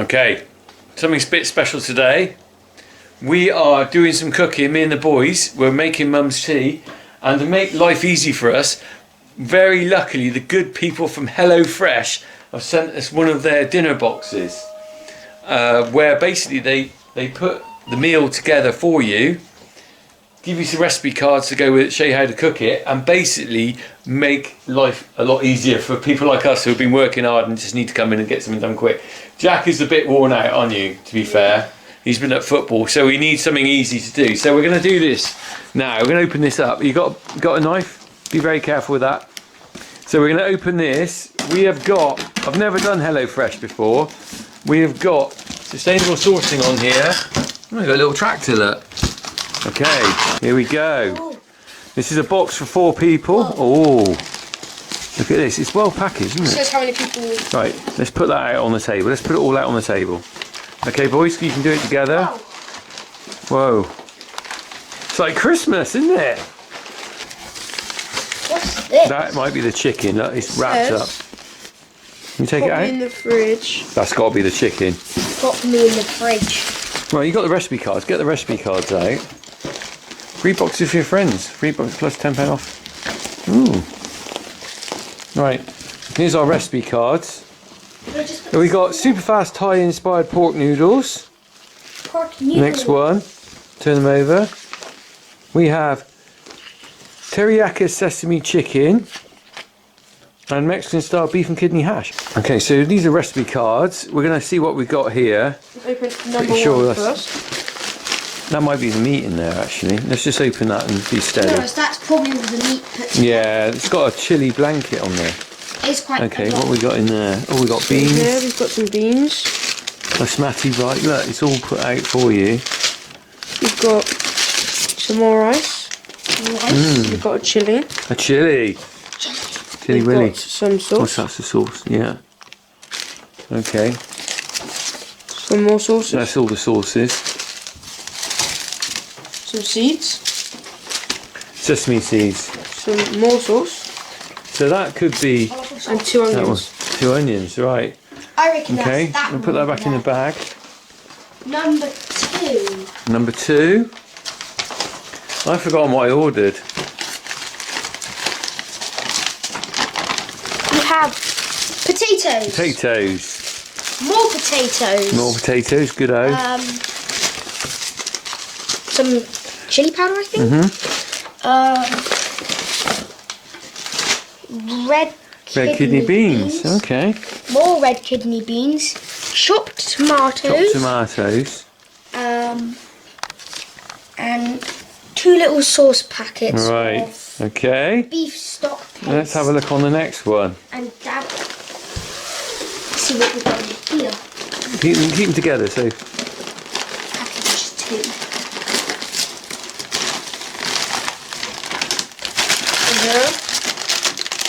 Okay, something a bit special today. We are doing some cooking, me and the boys. We're making Mum's tea, and to make life easy for us, very luckily the good people from HelloFresh have sent us one of their dinner boxes, where basically they put the meal together for you, give you some recipe cards to go with it, show you how to cook it, and basically make life a lot easier for people like us who have been working hard and just need to come in and get something done quick. Jack is a bit worn out on you, to be fair. He's been at football, so we need something easy to do. So we're going to do this now. We're going to open this up. You got a knife? Be very careful with that. So we're going to open this. We have got, I've never done HelloFresh before. We have got sustainable sourcing on here. Oh, we've got a little tractor, look. Okay, here we go. This is a box for 4 people. Oh, look at this. It's well packaged, isn't it? It says how many people. Right, let's put that out on the table. Let's put it all out on the table. Okay, boys, you can do it together. Whoa. It's like Christmas, isn't it? What's this? That might be the chicken. Look, it's wrapped up. Can you take it out? In the fridge. That's got to be the chicken. Got me in the fridge. Right, you got the recipe cards. Get the recipe cards out. 3 boxes for your friends. 3 boxes plus £10 off. Ooh. Right, here's our recipe cards. We got super fast Thai inspired pork noodles. Next one. Turn them over. We have teriyaki sesame chicken and Mexican style beef and kidney hash. Okay, so these are recipe cards. We're going to see what we've got here. Open number one first. That might be the meat in there, actually. Let's just open that and be steady. No, that's probably the meat. Yeah, it's got a chili blanket on there. It's quite. Okay, what we got in there? Oh, we got beans. Yeah, we've got some beans. Basmati rice. Look, it's all put out for you. We've got some more rice. We've got a chili. A chili. Chili willy. Some sauce. What's that? The sauce? Yeah. Okay. Some more sauces. That's all the sauces. Some seeds. Sesame seeds. Some more sauce. So that could be. And 2 onions. 2 onions, right. I reckon okay, that's that. We'll put that back in the bag. Number 2. Number 2. I've forgotten what I ordered. We have potatoes. Potatoes. More potatoes. More potatoes, good-o. Some chili powder, I think. Red kidney beans. Okay. More red kidney beans. Chopped tomatoes. Chopped tomatoes. And 2 little sauce packets. Right. Of okay. Beef stock paste. Let's have a look on the next one. And dab. See what we've got here. Keep them together, so. Package 2.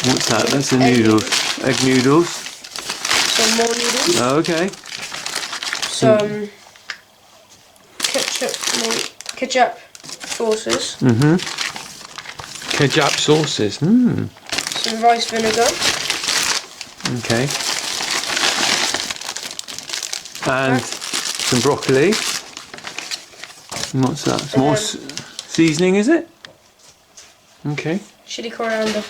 What's that? That's the noodles. Egg noodles. Some more noodles. Oh, okay. Some ketchup sauces. Ketchup sauces. Some rice vinegar. Okay. And some broccoli. And what's that? Some more seasoning, is it? Okay. Chili coriander.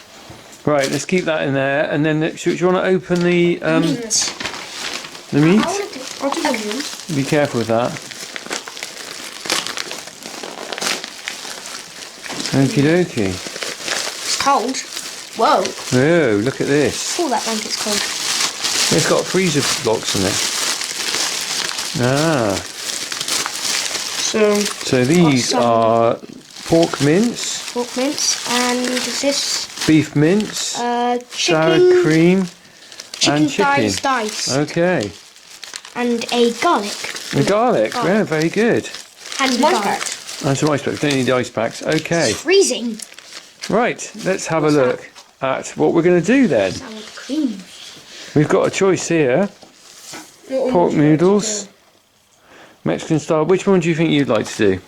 Right, let's keep that in there, and then do you want to open the meat? The meat? I'll do the meat. Be careful with that. Okie dokie. It's cold. Whoa. Whoa, look at this. Oh, that blanket's cold. It's got freezer blocks in it. Ah. So these are pork mince. Pork mince, and is this? Beef mince. Chicken. Sour cream. And chicken. Dice. Okay. And a garlic. And garlic. Yeah, very good. And some ice packs. And some ice packs. Don't need the ice packs. Okay. It's freezing. Right. Let's have a look at what we're going to do then. Sour cream. We've got a choice here. Pork noodles. Mexican style. Which one do you think you'd like to do?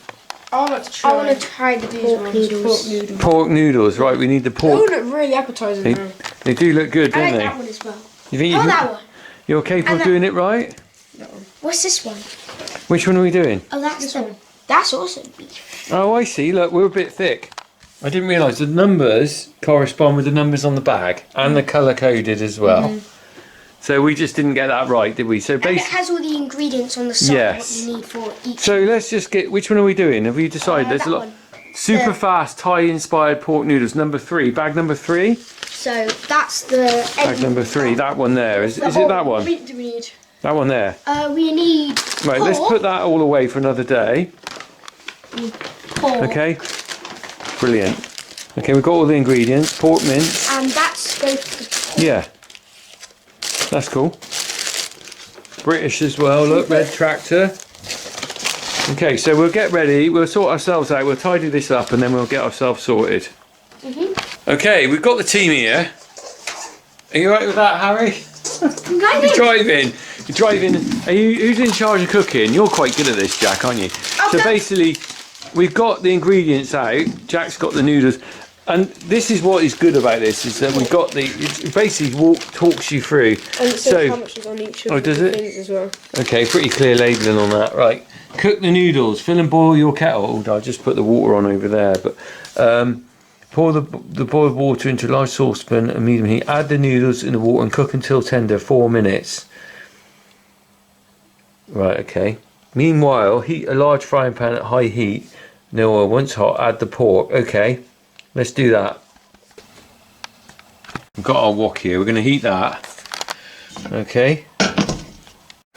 I want to try the pork noodles. Pork noodles. Right. We need the pork. They all look really appetising now. They do look good, don't I like they? that one as well. You think that one. you're capable of doing it right? That one. What's this one? Which one are we doing? Oh, that's the one. That's also beef. Oh, I see. Look, we're a bit thick. I didn't realise the numbers correspond with the numbers on the bag and the colour coded as well. So we just didn't get that right, did we? So And it basically, has all the ingredients on the side. Yes. What you need for each. so let's just get. Which one are we doing? Have we decided? There's that a lot. one. Super fast Thai-inspired pork noodles, number 3. Bag number 3. So that's the. Bag number 3. That one there. Is it that one? What do we need? That one there. We need. Right. Let's put that all away for another day. Pork. Okay. Brilliant. Okay, we've got all the ingredients. Pork mince. And that's both the. Yeah. That's cool. British as well. Look, red tractor. Okay, so we'll get ready. We'll sort ourselves out. We'll tidy this up and then we'll get ourselves sorted. Okay, we've got the team here. Are you alright with that, Harry? You're driving. You're driving. Are you? Who's in charge of cooking? You're quite good at this, Jack, aren't you? So basically, we've got the ingredients out. Jack's got the noodles. And this is what is good about this, is that we've got the, it basically talks you through. And it says how much is on each of does the it? things as well. Okay, pretty clear labelling on that. Right, cook the noodles, fill and boil your kettle. I'll just put the water on over there. But pour the boiled water into a large saucepan at medium heat. Add the noodles in the water and cook until tender, 4 minutes. Right, okay. Meanwhile, heat a large frying pan at high heat. No oil. Once hot, add the pork. Okay. Let's do that. We've got our wok here. We're going to heat that. Okay.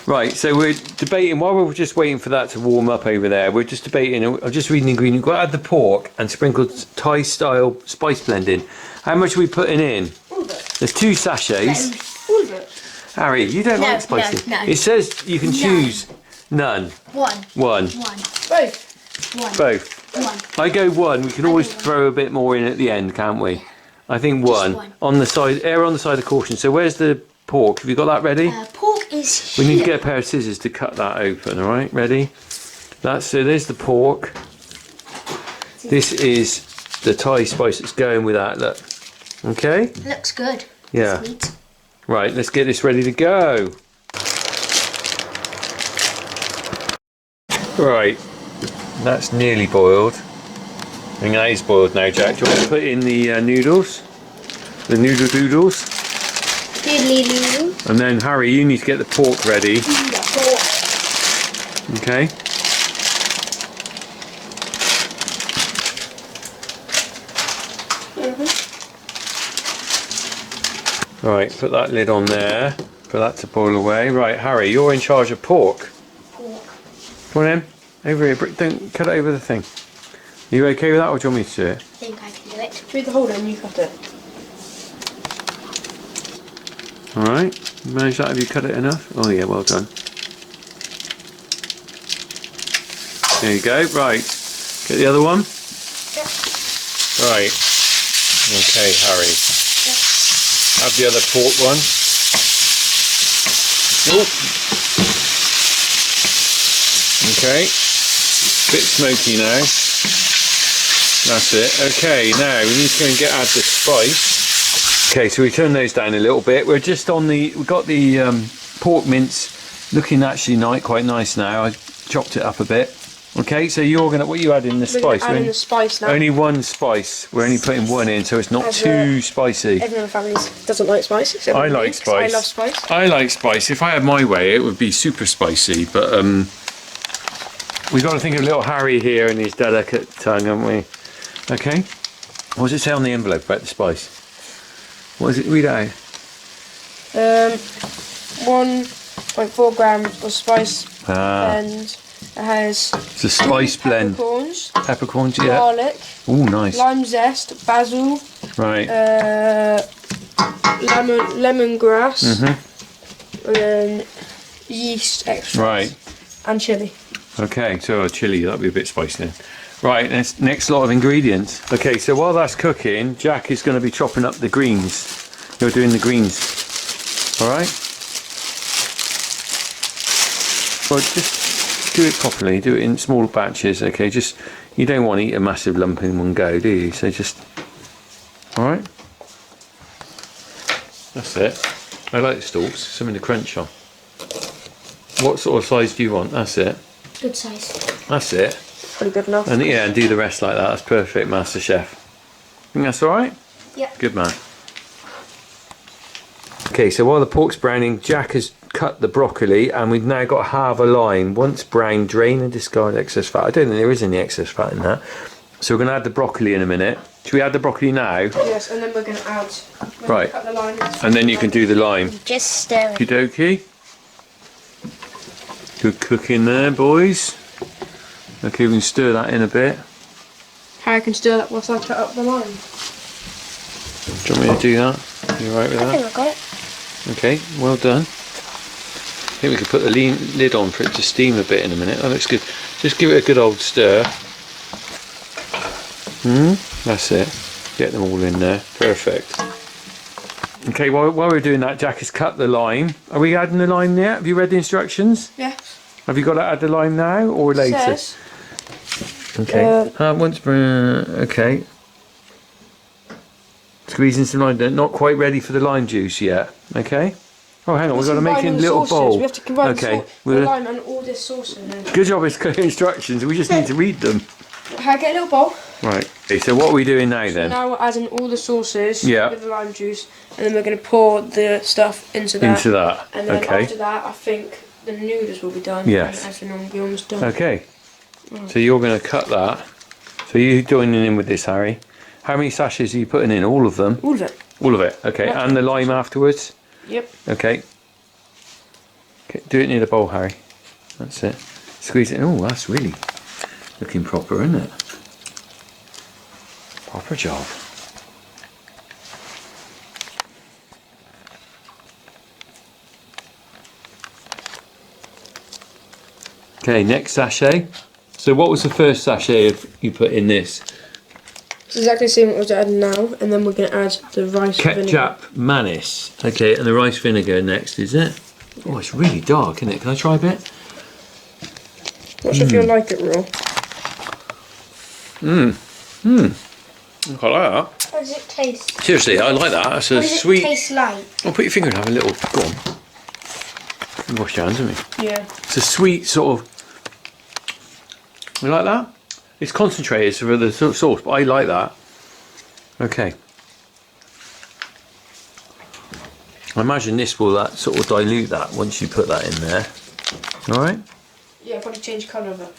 Right, so we're debating, while we're just waiting for that to warm up over there, we're just debating, I'm just reading the ingredient. We've got to add the pork and sprinkle Thai style spice blending. How much are we putting in? All of it. There's 2 sachets. All of it. Harry, you don't like spicy. no. It says you can choose none. One. One. Both. One. Both. One. I go 1. We can always throw a bit more in at the end, can't we? I think 1. one. On the side, err on the side of caution. So where's the pork? Have you got that ready? Pork is We here. need to get a pair of scissors to cut that open, all right? Ready? So there's the pork. This is the Thai spice that's going with that, look. Okay? Looks good. Yeah. Sweet. Right, let's get this ready to go. Right, that's nearly boiled. I think that is boiled now, Jack. Do you want to put in the noodles? The noodle doodles? Doodly doodle. And then, Harry, you need to get the pork ready. Okay. Right, put that lid on there for that to boil away. Right, Harry, you're in charge of pork. Come on in. Over here. Don't cut it over the thing. Are you okay with that, or do you want me to do it? I think I can do it. Read the holder and you cut it. Alright. You managed that? Have you cut it enough? Oh yeah, well done. There you go. Right. Get the other one? Yep. Right. Okay, Harry. Yep. Have the other pork one. Oh. Okay. Bit smoky now. That's it. Okay, now we need to go and add the spice. Okay, so we turn those down a little bit. We're just on we've got the pork mince looking actually quite nice now. I chopped it up a bit. Okay, so you're gonna, what are you adding the spice? We're adding the spice now. Only 1 spice. We're only putting 1 in, so it's not As too spicy. Everyone in the family doesn't like spice. Except I for me, like 'cause spice. I love spice. I like spice. If I had my way, it would be super spicy. But we've got to think of little Harry here and his delicate tongue, haven't we? Okay. What does it say on the envelope about the spice? What is it? Read it out. 1.4 grams of spice, and it has It's a spice blend. peppercorns, Peppercorns, yeah. garlic, Oh, nice. lime zest, basil, Right. lemongrass, Mhm. and then yeast extract, Right. and chili. Okay, so a chilli, that'd be a bit spicy then. Right, next lot of ingredients. Okay, so while that's cooking, Jack is going to be chopping up the greens. You're doing the greens. Alright? Well, just do it properly, do it in small batches, okay? Just, you don't want to eat a massive lump in one go, do you? So just, alright? That's it. I like the stalks, something to crunch on. What sort of size do you want? That's it. Good size. That's it. Pretty good enough. And yeah, and do the rest like that. That's perfect, Master Chef. Think that's all right? Yeah. Good man. Okay, so while the pork's browning, Jack has cut the broccoli, and we've now got half a lime. Once brown, drain and discard excess fat. I don't think there is any excess fat in that. So we're going to add the broccoli in a minute. Should we add the broccoli now? Yes, and then we're going to add. Right. Cut the lime. And then you can do the lime. Just stir it. Okie dokie. Good cooking there, boys. Okay, we can stir that in a bit. Harry can stir that whilst I cut up the lime. Do you want me to do that? You alright with I that? think I got it. Okay, well done. I think we could put the lid on for it to steam a bit in a minute. That looks good. Just give it a good old stir. That's it. Get them all in there. Perfect. Okay, while we're doing that, Jack has cut the lime. Are we adding the lime yet? Have you read the instructions? Yeah. Have you got to add the lime now or later? Says, Okay. Okay. Squeezing some lime. They're not quite ready for the lime juice yet. Okay. Oh, hang on. We've got to make it in a little bowl. We have to combine Okay. the lime and all this sauce in there. Good job. It's clear instructions. We just need to read them. Harry, get a little bowl. Right. Okay, so what are we doing now then? Now we're adding all the sauces Yeah. with the lime juice, and then we're going to pour the stuff into that. Into that. And then Okay. after that, I think the noodles will be done. Yes. And everything will be almost done. Okay. So you're going to cut that. So you're joining in with this, Harry. How many sachets are you putting in? All of them? All of it. All of it. Okay. Yeah. And the lime afterwards? Yep. Okay. Okay. Do it near the bowl, Harry. That's it. Squeeze it. Oh, that's really looking proper, isn't it? Proper job. Okay, next sachet. So what was the first sachet you put in this? It's exactly the same what we're adding now, and then we're going to add the rice vinegar. Ketchup manis. Okay, and the rice vinegar next, is it? Oh, it's really dark, isn't it? Can I try a bit? Not sure if you'll like it raw. I quite like that. What does it taste? Seriously, I like that. That's a What does sweet. it taste like? Oh, put your finger in, have a little. Go on. You wash your hands, haven't you? Yeah. It's a sweet sort of. You like that? It's concentrated for the sauce, but I like that. Okay. I imagine this will sort of dilute that once you put that in there. Alright? Yeah, probably change colour of it.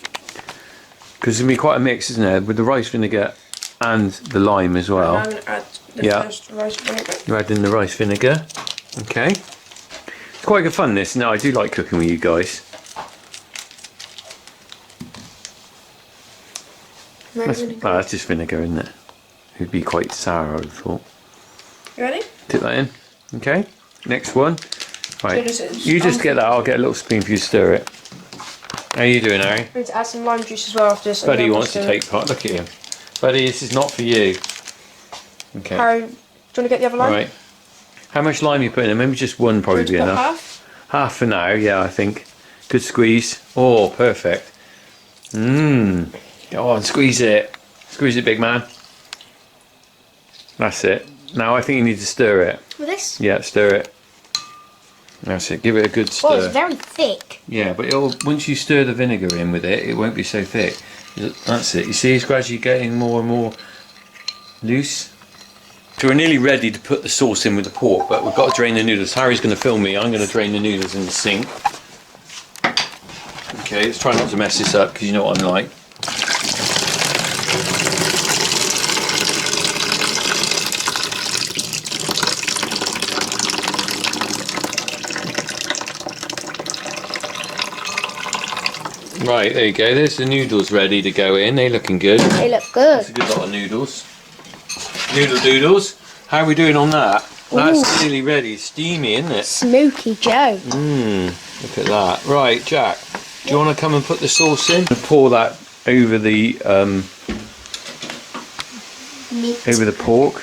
Because it's going to be quite a mix, isn't it? With the rice vinegar and the lime as well. And I'm going to add the first rice vinegar. You're adding the rice vinegar. Okay. It's quite good fun, this. No, I do like cooking with you guys. That's just vinegar, isn't it? It would be quite sour, I would have thought. You ready? Dip that in. Okay. Next one. Right. So You just get that. I'll get a little spoon for you to stir it. How are you doing, Harry? We need to add some lime juice as well after this. Buddy wants to take part. Look at him. Buddy, this is not for you. Okay. Harry, do you want to get the other lime? Right. How much lime are you putting in? Maybe just one probably be enough. Half. Half for now, yeah, I think. Good squeeze. Oh, perfect. Go on, squeeze it. Squeeze it, big man. That's it. Now I think you need to stir it. With this? Yeah, stir it. That's it. Give it a good stir. Oh, it's very thick. Yeah, but once you stir the vinegar in with it, it won't be so thick. That's it. You see, it's gradually getting more and more loose. So we're nearly ready to put the sauce in with the pork, but we've got to drain the noodles. Harry's going to film me. I'm going to drain the noodles in the sink. Okay, let's try not to mess this up because you know what I'm like. Right, there you go. There's the noodles ready to go in. They're looking good. They look That's a good. good lot of noodles. Noodle doodles. How are we doing on that? That's nearly ready. Steamy, isn't it? Smoky Joe. Look at that. Right, Jack. Do you want to come and put the sauce in? And pour that over the Meat. over the pork.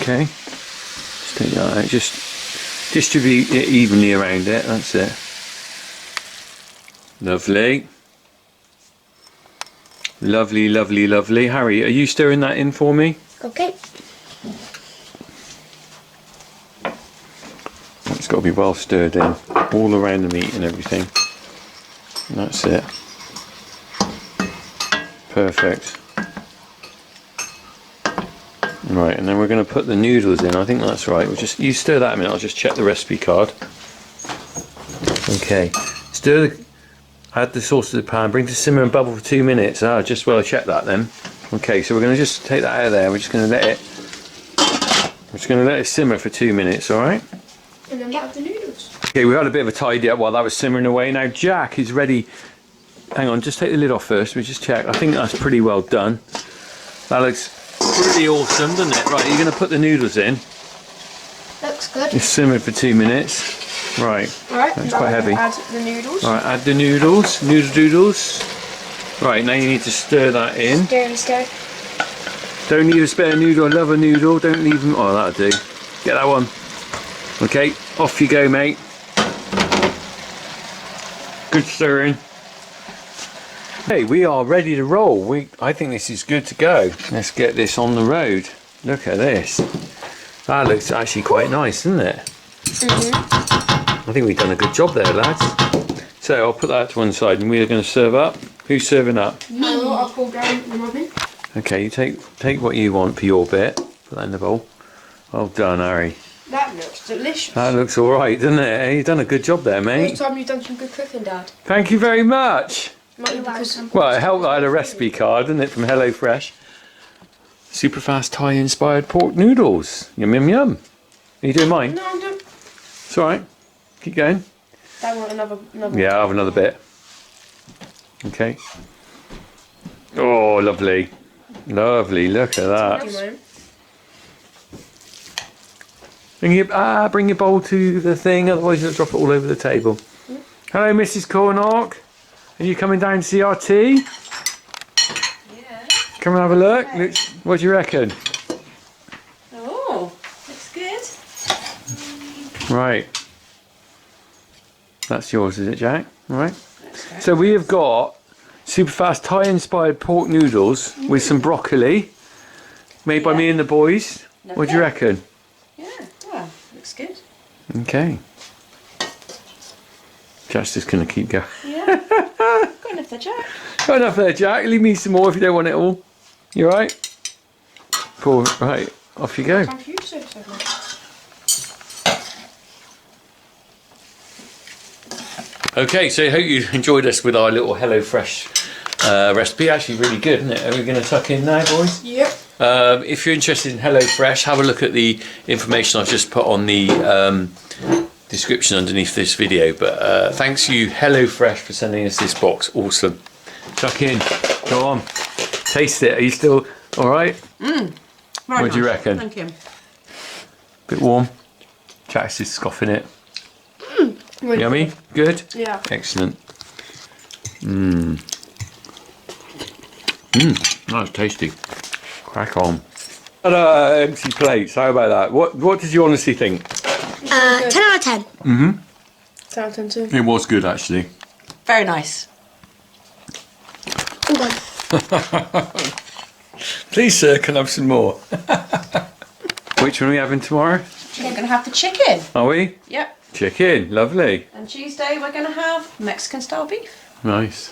Okay. Just take that out. Just distribute it evenly around it. That's it. Lovely. Lovely, lovely, lovely. Harry, are you stirring that in for me? Okay. That's It's got to be well stirred in, all around the meat and everything. And that's it. Perfect. Right, and then we're going to put the noodles in. I think that's right. You stir that a minute. I'll just check the recipe card. Okay. Add the sauce to the pan. Bring to simmer and bubble for 2 minutes. Just well, I checked that then. Okay, so we're going to just take that out of there. We're just going to let it simmer for 2 minutes. All right. And then we'll have the noodles. Okay, we had a bit of a tidy up while that was simmering away. Now Jack is ready. Hang on, just take the lid off first. We just check. I think that's pretty well done. That looks pretty awesome, doesn't it? Right, you're going to put the noodles in. Looks good. It's simmered for 2 minutes. Right. Alright, that's quite heavy. Add the noodles. Alright, add the noodles. Noodle doodles. Right, now you need to stir that in. Stir. Don't need a spare noodle. I love a noodle. Don't leave them. Oh, that'll do. Get that one. Okay, off you go, mate. Good stirring. Hey, we are ready to roll. I think this is good to go. Let's get this on the road. Look at this. That looks actually quite nice, doesn't it? I think we've done a good job there, lads. So I'll put that to one side and we are going to serve up. Who's serving up? Me. I'll pull down the muffin. Okay, you take what you want for your bit. Put that in the bowl. Well done, Harry. That looks delicious. That looks alright, doesn't it? Hey, you've done a good job there, mate. First time you've done some good cooking, Dad. Thank you very much. Might be because Well, it helped that I had a recipe card, didn't it, from HelloFresh. Super fast Thai inspired pork noodles. Yum yum yum. Are you doing mine? No, I'm done. It's alright. Keep going. Dad want another. Yeah, I'll have another bit. Okay. Oh, lovely. Lovely, look at that. Bring your bowl to the thing, otherwise you'll drop it all over the table. Hello, Mrs. Cornock. Are you coming down to see our tea? Yeah. Come and have a look. What do you reckon? Oh, looks good. Right. That's yours, is it, Jack? All right. So we have got super fast Thai-inspired pork noodles with some broccoli, made by me and the boys. What do you reckon? Yeah, well, looks good. Okay. Jack's just going to keep going. Yeah. Got enough there, Jack. Got enough there, Jack. Leave me some more if you don't want it all. You alright? Cool. Right, off you go. Time for you to serve something. Okay, so I hope you enjoyed us with our little HelloFresh recipe. Actually really good, isn't it? Are we going to tuck in now, boys? Yep. If you're interested in HelloFresh, have a look at the information I've just put on the description underneath this video. But thanks you, HelloFresh, for sending us this box. Awesome. Tuck in. Go on. Taste it. Are you still alright? What do you reckon? Thank you. Bit warm. Jack's just scoffing it. Really Yummy? Good? Yeah. Excellent. That's tasty. Crack on. Empty plates, how about that? What did you honestly think? 10 out of 10. Southampton too. It was good, actually. Very nice. All gone. Please, sir, can I have some more? Which one are we having tomorrow? We're going to have the chicken. Are we? Yep. Chicken, lovely. And Tuesday we're going to have Mexican style beef. Nice.